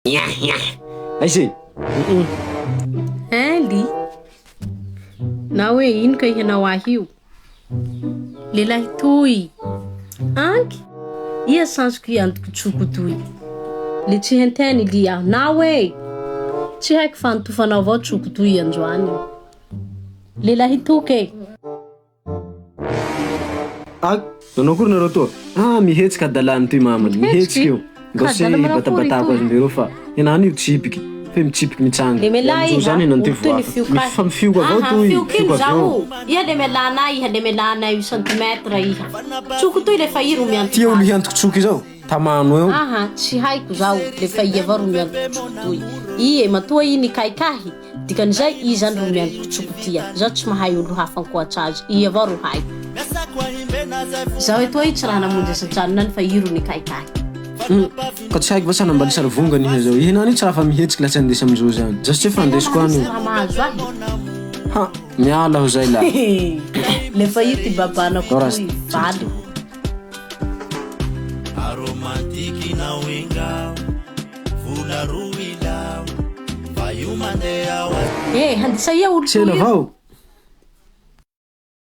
Aisy. Ali. Na hoe ino ka ihanao ahy io? Lelahy toy. Anky. Ia sansoko iantoko tsoko toy. Le tsy henteny li aho. Na hoe tsy haiko fa nitofanao avao tsoko toy androany. Lelahy toke. Nanao kory nareo toa? Mihetsika dalany toy mamany. Mihetsika io. Gosy batabatako azy mbero fa enano io tsipiky. Fe mitsipiky mitsanga. Le melay zany nanty voaka. Fa mifioka avao toy. Fiokino zao. Ia le melana iha le melana io centimetre iha. Tsoko toy le fa iro miantoko. Tia olo hiantoko tsoky zao. Tamano eo. Tsy haiko zao le fa ia avao ro miantoko tsoko toy. Ie matoa i nikaikahy. Dikan'izay i zany ro miantoko tsoko tia. Zao tsy mahay olo hafa ankoatra azy. I avao ro haiko. Zao etoa i tsy raha namonjy asantsano fa i ro nikaikahy. Ka tsy haiko vasa nambali sary vongany iha zao. Ihenany tsy raha fa mihetsiky lasy andesa amizao zany. Zao tsy fandesiko any. Mahazo ahy. Miala ho zay la. Le fa io ty babanako toy. Valo. Aromantiki na wingao. Vula ruilao. Vai uma dea. Handisa ia olo Tsela vao.